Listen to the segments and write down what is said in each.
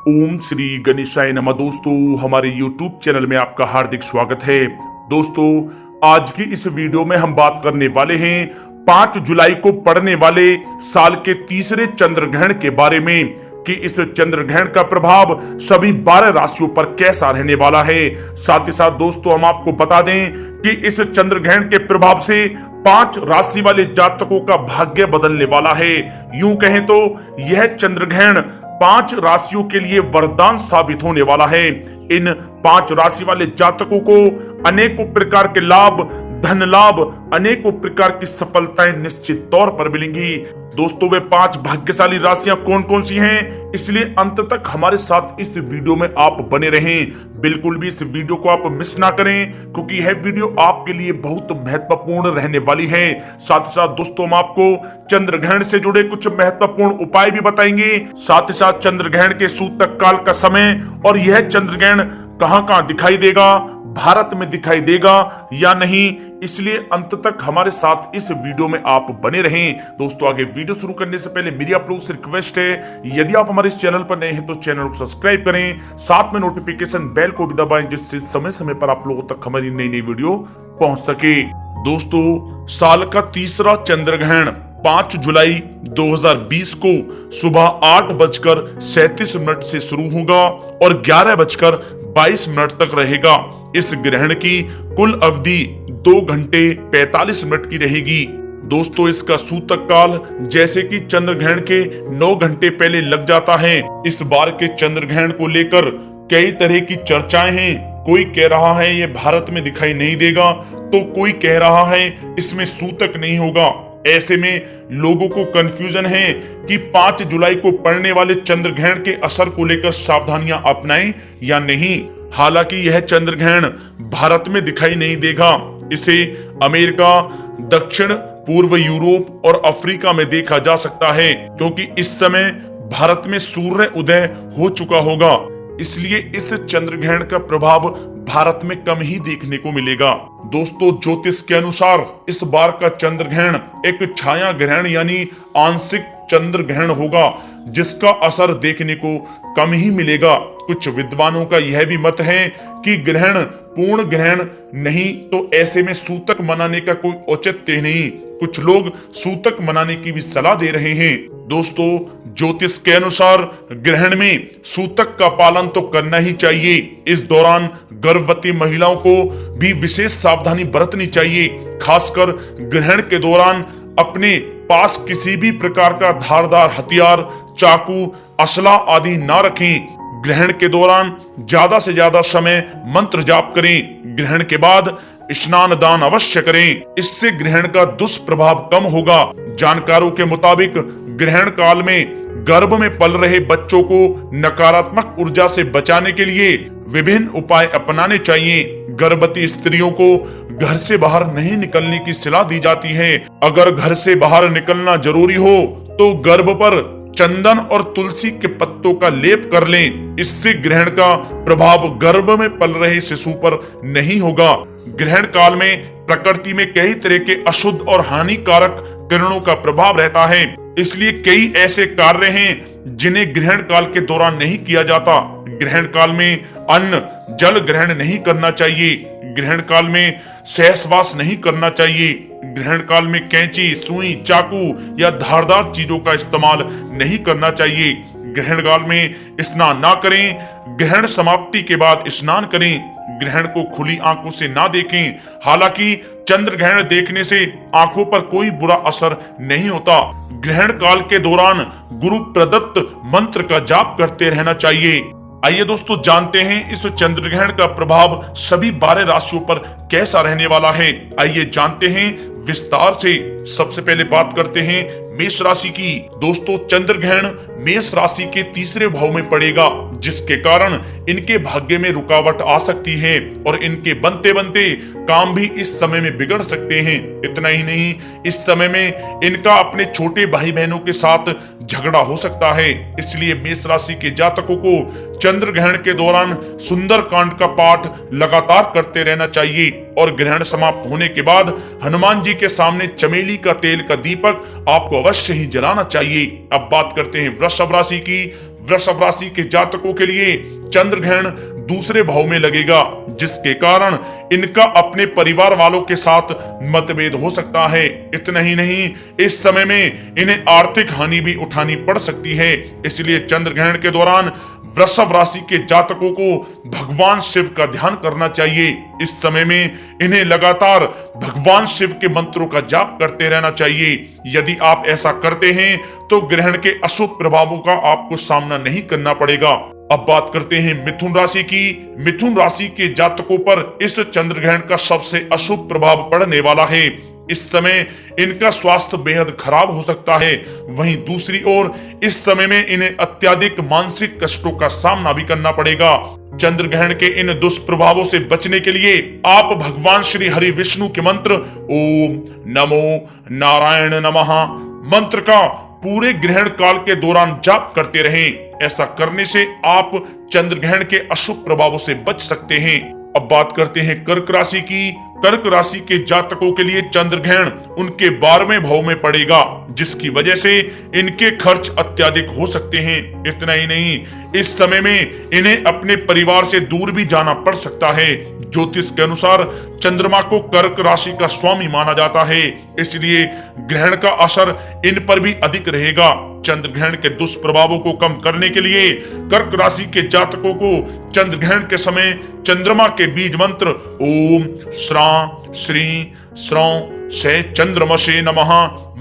ओम श्री गणेशाय नमः। दोस्तों, हमारे YouTube चैनल में आपका हार्दिक स्वागत है। दोस्तों, आज की इस वीडियो में हम बात करने वाले हैं 5 जुलाई को पड़ने वाले साल के तीसरे चंद्र ग्रहण के बारे में कि इस चंद्र ग्रहण का प्रभाव सभी 12 राशियों पर कैसा रहने वाला है। साथ ही साथ दोस्तों, हम आपको बता दें कि इस चंद्र ग्रहण के प्रभाव से 5 राशि वाले जातकों का भाग्य बदलने वाला है। यूं कहें तो यह चंद्र ग्रहण 5 राशियों के लिए वरदान साबित होने वाला है। इन 5 राशि वाले जातकों को अनेकों प्रकार के लाभ, धन लाभ, अनेकों प्रकार की सफलताएं निश्चित तौर पर मिलेंगी। दोस्तों, वे 5 भाग्यशाली राशियां कौन कौन सी हैं, इसलिए अंत तक हमारे साथ इस वीडियो में आप बने रहें। बिल्कुल भी इस वीडियो को आप मिस ना करें, क्योंकि यह वीडियो आपके लिए बहुत महत्वपूर्ण रहने वाली है। साथ ही साथ दोस्तों, हम आपको चंद्र ग्रहण से जुड़े कुछ महत्वपूर्ण उपाय भी बताएंगे। साथ ही साथ चंद्र ग्रहण के सूतक काल का समय और यह चंद्र ग्रहण कहां कहां दिखाई देगा, भारत में दिखाई देगा या नहीं, इसलिए अंत तक हमारे साथ इस वीडियो में आप बने रहें। दोस्तों, आगे वीडियो शुरू करने से पहले मेरी आप लोगों से रिक्वेस्ट है, यदि आप हमारे इस चैनल पर नए हैं तो चैनल को सब्सक्राइब करें, साथ में नोटिफिकेशन बेल को भी दबाएं, जिससे समय समय पर आप लोगों तक हमारी नई नई वीडियो पहुंच सके। दोस्तों, साल का तीसरा चंद्र ग्रहण 5 जुलाई 2020 को सुबह 8:37 से शुरू होगा और 11:22 तक रहेगा। इस ग्रहण की कुल अवधि 2 घंटे 45 मिनट की रहेगी। दोस्तों, इसका सूतक काल जैसे कि चंद्र ग्रहण के 9 घंटे पहले लग जाता है। इस बार के चंद्र ग्रहण को लेकर कई तरह की चर्चाएं हैं। कोई कह रहा है ये भारत में दिखाई नहीं देगा, तो कोई कह रहा है इसमें सूतक नहीं होगा। ऐसे में लोगों को कंफ्यूजन है कि 5 जुलाई को पड़ने वाले चंद्र ग्रहण के असर को लेकर सावधानियां अपनाएं या नहीं। हालांकि यह चंद्र ग्रहण भारत में दिखाई नहीं देगा। इसे अमेरिका, दक्षिण पूर्व यूरोप और अफ्रीका में देखा जा सकता है, क्योंकि इस समय भारत में सूर्य उदय हो चुका होगा। इसलिए इस चंद्र ग्रहण का प्रभाव भारत में कम ही देखने को मिलेगा। दोस्तों, ज्योतिष के अनुसार इस बार का चंद्र ग्रहण एक छाया ग्रहण यानी आंशिक चंद्र ग्रहण होगा, जिसका असर देखने को कम ही मिलेगा। कुछ विद्वानों का यह भी मत है कि ग्रहण पूर्ण ग्रहण नहीं, तो ऐसे में सूतक मनाने का कोई औचित्य नहीं। कुछ लोग सूतक मनाने की भी सलाह दे रहे हैं। दोस्तों, ज्योतिष के अनुसार ग्रहण में सूतक का पालन तो करना ही चाहिए। इस दौरान गर्भवती महिलाओं को भी विशेष सावधानी बरतनी चाहिए। खासकर ग्रहण के दौरान अपने पास किसी भी प्रकार का धारदार हथियार, चाकू, असला आदि ना रखें। ग्रहण के दौरान ज्यादा से ज्यादा समय मंत्र जाप करें। ग्रहण के बाद स्नान दान अवश्य करें, इससे ग्रहण का दुष्प्रभाव कम होगा। जानकारों के मुताबिक ग्रहण काल में गर्भ में पल रहे बच्चों को नकारात्मक ऊर्जा से बचाने के लिए विभिन्न उपाय अपनाने चाहिए। गर्भवती स्त्रियों को घर से बाहर नहीं निकलने की सलाह दी जाती है। अगर घर से बाहर निकलना जरूरी हो तो गर्भ पर चंदन और तुलसी के पत्तों का लेप कर लें। इससे ग्रहण का प्रभाव गर्भ में पल रहे शिशु पर नहीं होगा। ग्रहण काल में प्रकृति में कई तरह के अशुद्ध और हानिकारक किरणों का प्रभाव रहता है, इसलिए कई ऐसे कार्य हैं जिन्हें ग्रहण काल के दौरान नहीं किया जाता। ग्रहण काल में अन्न जल ग्रहण नहीं करना चाहिए। ग्रहण काल में सहवास नहीं करना चाहिए। ग्रहण काल में कैंची, सुई, चाकू या धारदार चीजों का इस्तेमाल नहीं करना चाहिए। ग्रहण काल में स्नान ना करें। ग्रहण समाप्ति के बाद स्नान करें। ग्रहण को खुली आंखों से ना देखें। हालांकि चंद्र ग्रहण देखने से आंखों पर कोई बुरा असर नहीं होता। ग्रहण काल के दौरान गुरु प्रदत्त मंत्र का जाप करते रहना चाहिए। आइए दोस्तों, जानते हैं इस चंद्र ग्रहण का प्रभाव सभी 12 राशियों पर कैसा रहने वाला है। आइए जानते हैं विस्तार से। सबसे पहले बात करते हैं मेष राशि की। दोस्तों, चंद्र ग्रहण मेष राशि के तीसरे भाव में पड़ेगा, जिसके कारण इनके भाग्य में रुकावट आ सकती है और इनके बनते बनते काम भी इस समय में बिगड़ सकते हैं। इतना ही नहीं, इस समय में इनका अपने छोटे भाई बहनों के साथ झगड़ा हो सकता है। इसलिए मेष राशि के जातकों को चंद्र ग्रहण के दौरान सुंदर कांड का पाठ लगातार करते रहना चाहिए और ग्रहण समाप्त होने के बाद हनुमान जी के सामने चमेली का तेल का दीपक आपको अवश्य ही जलाना चाहिए। अब बात करते हैं वृषभ राशि की। वृषभ राशि के जातकों के लिए चंद्र ग्रहण दूसरे भाव में लगेगा, जिसके कारण इनका अपने परिवार वालों के साथ मतभेद हो सकता है। इतना ही नहीं, इस समय में इन्हें आर्थिक हानि भी उठानी पड़ सकती है। इसलिए चंद्र ग्रहण के दौरान वृषभ राशि के जातकों को भगवान शिव का ध्यान करना चाहिए। इस समय में इन्हें लगातार भगवान शिव के मंत्रों का जाप करते रहना चाहिए। यदि आप ऐसा करते हैं तो ग्रहण के अशुभ प्रभावों का आपको सामना नहीं करना पड़ेगा। अब बात करते हैं मिथुन राशि की। मिथुन राशि के जातकों पर इस चंद्र ग्रहण का सबसे अशुभ प्रभाव पड़ने वाला है। इस समय इनका स्वास्थ्य बेहद खराब हो सकता है। वहीं दूसरी ओर इस समय में इन्हें अत्यधिक मानसिक कष्टों का सामना भी करना पड़ेगा। चंद्र ग्रहण के इन दुष्प्रभावों से बचने के लिए आप भगवान श्री हरि विष्णु के मंत्र ओम नमो नारायण नमः मंत्र का पूरे ग्रहण काल के दौरान जाप करते रहें। ऐसा करने से आप चंद्र ग्रहण के अशुभ प्रभावों से बच सकते हैं। अब बात करते हैं कर्क राशि की। कर्क राशि के जातकों के लिए चंद्र ग्रहण उनके 12वें भाव में पड़ेगा, जिसकी वजह से इनके खर्च अत्यधिक हो सकते हैं। इतना ही नहीं, इस समय में इन्हें अपने परिवार से दूर भी जाना पड़ सकता है। ज्योतिष के अनुसार चंद्रमा को कर्क राशि का स्वामी माना जाता है, इसलिए ग्रहण का असर इन पर भी अधिक रहेगा। चंद्र ग्रहण के दुष्प्रभावों को कम करने के लिए कर्क राशि के जातकों को चंद्र ग्रहण के समय चंद्रमा के बीज मंत्र ओम श्रा श्री श्रौ से चंद्रमसे नमः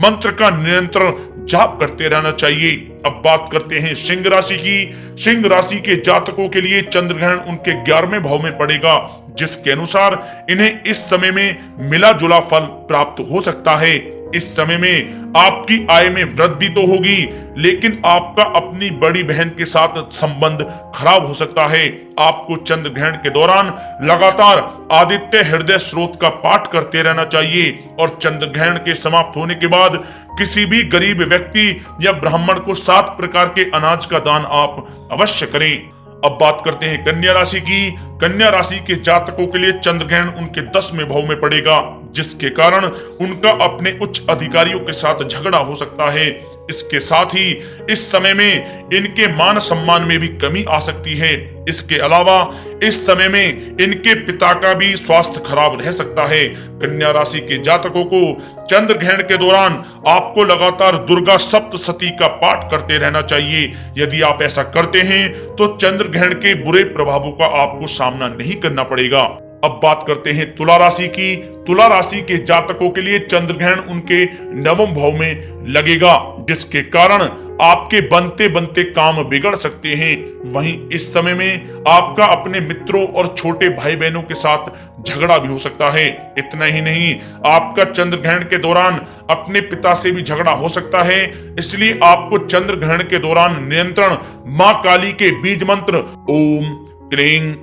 मंत्र का निरंतर जाप करते रहना चाहिए। अब बात करते हैं सिंह राशि की। सिंह राशि के जातकों के लिए चंद्र ग्रहण उनके 11वें भाव में पड़ेगा, जिसके अनुसार इन्हें इस समय में मिला जुला फल प्राप्त हो सकता है। इस समय में आपकी आय में वृद्धि तो होगी, लेकिन आपका अपनी बड़ी बहन के साथ संबंध खराब हो सकता है। आपको चंद्र ग्रहण के दौरान लगातार आदित्य हृदय स्रोत का पाठ करते रहना चाहिए और चंद्र ग्रहण के समाप्त होने के बाद किसी भी गरीब व्यक्ति या ब्राह्मण को 7 प्रकार के अनाज का दान आप अवश्य करें। अब बात करते हैं कन्या राशि की। कन्या राशि के जातकों के लिए चंद्र ग्रहण उनके 10वें भाव में पड़ेगा, जिसके कारण उनका अपने उच्च अधिकारियों के साथ झगड़ा हो सकता है। इसके साथ ही इस समय में इनके मान सम्मान में भी कमी आ सकती है। इसके अलावा इस समय में इनके पिता का भी स्वास्थ्य खराब रह सकता है। कन्या राशि के जातकों को चंद्र ग्रहण के दौरान आपको लगातार दुर्गा सप्तशती का पाठ करते रहना चाहिए। यदि आप ऐसा करते हैं तो चंद्र ग्रहण के बुरे प्रभावों का आपको सामना नहीं करना पड़ेगा। अब बात करते हैं तुला राशि की। तुला राशि के जातकों के लिए चंद्र ग्रहण उनके 9वें भाव में लगेगा, जिसके कारण आपके बनते बनते काम बिगड़ सकते हैं। वहीं इस समय में आपका अपने मित्रों और छोटे भाई बहनों के साथ झगड़ा भी हो सकता है। इतना ही नहीं, आपका चंद्र ग्रहण के दौरान अपने पिता से भी झगड़ा हो सकता है। इसलिए आपको चंद्र ग्रहण के दौरान नियंत्रण मां काली के बीज मंत्र ओम क्लीं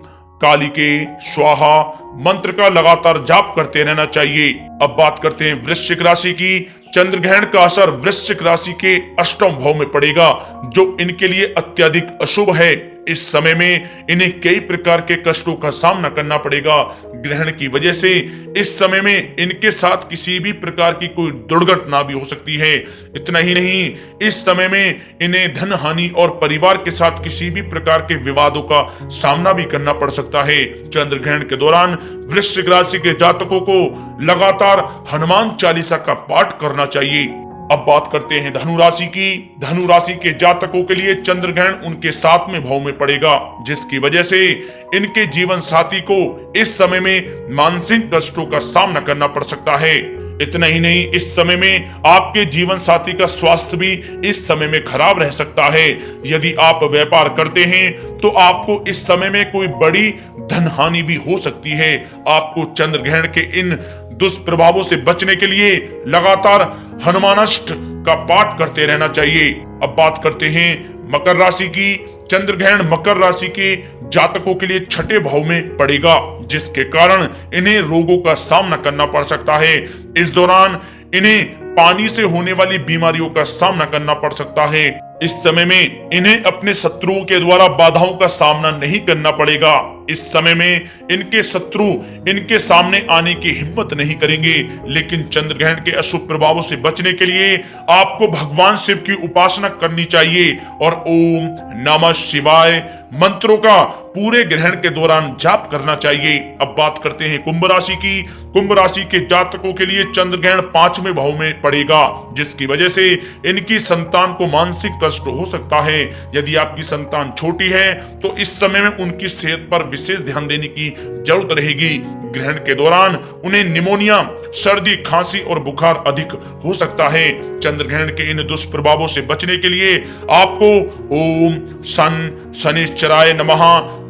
काली के स्वाहा मंत्र का लगातार जाप करते रहना चाहिए। अब बात करते हैं वृश्चिक राशि की। चंद्र ग्रहण का असर वृश्चिक राशि के 8वें भाव में पड़ेगा, जो इनके लिए अत्यधिक अशुभ है। इस समय में इन्हें कई प्रकार के कष्टों का सामना करना पड़ेगा। ग्रहण की वजह से इस समय में इनके साथ किसी भी प्रकार की कोई दुर्घटना भी हो सकती है। इतना ही नहीं, इस समय में इन्हें धन हानि और परिवार के साथ किसी भी प्रकार के विवादों का सामना भी करना पड़ सकता है। चंद्र ग्रहण के दौरान वृश्चिक राशि के जातकों को लगातार हनुमान चालीसा का पाठ करना चाहिए। अब बात करते हैं धनु राशि की। धनु राशि के जातकों के लिए चंद्र ग्रहण उनके 7वें भाव में पड़ेगा, जिसकी वजह से इनके जीवन साथी को इस समय में मानसिक कष्टों का सामना करना पड़ सकता है। इतना ही नहीं, इस समय में आपके जीवन साथी का स्वास्थ्य भी इस समय में खराब रह सकता है। यदि आप व्यापार करते हैं तो आपको इस समय में कोई बड़ी धन हानि भी हो सकती है। आपको चंद्र ग्रहण के इन दुष्प्रभावों से बचने के लिए लगातार हनुमानष्ट का पाठ करते रहना चाहिए। अब बात करते हैं मकर राशि की। चंद्र ग्रहण मकर राशि के जातकों के लिए 6ठे भाव में पड़ेगा, जिसके कारण इन्हें रोगों का सामना करना पड़ सकता है। इस दौरान इन्हें पानी से होने वाली बीमारियों का सामना करना पड़ सकता है। इस समय में इन्हें अपने शत्रुओं के द्वारा बाधाओं का सामना नहीं करना पड़ेगा। इस समय में इनके शत्रु इनके सामने आने की हिम्मत नहीं करेंगे। लेकिन चंद्र ग्रहण के अशुभ प्रभावों से बचने के लिए आपको भगवान शिव की उपासना करनी चाहिए और ओम नमः शिवाय मंत्रों का पूरे ग्रहण के दौरान जाप करना चाहिए। अब बात करते हैं कुंभ राशि की। कुंभ राशि के जातकों के लिए चंद्र ग्रहण 5वें भाव में पड़ेगा, जिसकी वजह से इनकी संतान को मानसिक कष्ट हो सकता है। यदि आपकी संतान छोटी है तो इस समय में उनकी सेहत पर विशेष ध्यान देने की जरूरत रहेगी। ग्रहण के दौरान उन्हें निमोनिया, सर्दी, खांसी और बुखार अधिक हो सकता है। चंद्र ग्रहण के इन दुष्प्रभावों से बचने के लिए आपको ओम शनिश्चराय नमः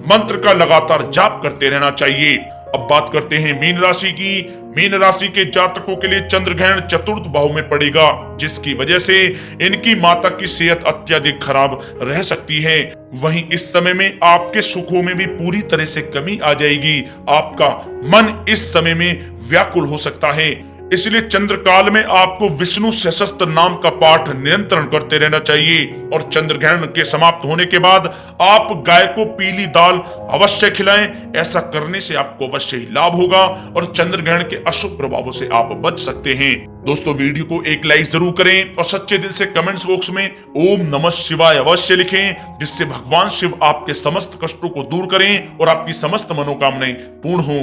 मंत्र का लगातार जाप करते रहना चाहिए। अब बात करते हैं मीन राशि की। मीन राशि के जातकों के लिए चंद्र ग्रहण 4th भाव में पड़ेगा, जिसकी वजह से इनकी माता की सेहत अत्यधिक खराब रह सकती है। वहीं इस समय में आपके सुखों में भी पूरी तरह से कमी आ जाएगी। आपका मन इस समय में व्याकुल हो सकता है। इसलिए चंद्र काल में आपको विष्णु सहस्त्र नाम का पाठ निरंतर करते रहना चाहिए। और चंद्र ग्रहण के समाप्त होने के बाद आप गाय को पीली दाल अवश्य खिलाएं। ऐसा करने से आपको अवश्य ही लाभ होगा और चंद्र ग्रहण के अशुभ प्रभावों से आप बच सकते हैं। दोस्तों, वीडियो को एक लाइक जरूर करें और सच्चे दिल से कमेंट्स बॉक्स में ओम नमः शिवाय अवश्य लिखें, जिससे भगवान शिव आपके समस्त कष्टों को दूर करें और आपकी समस्त मनोकामनाएं पूर्ण हो।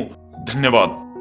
धन्यवाद।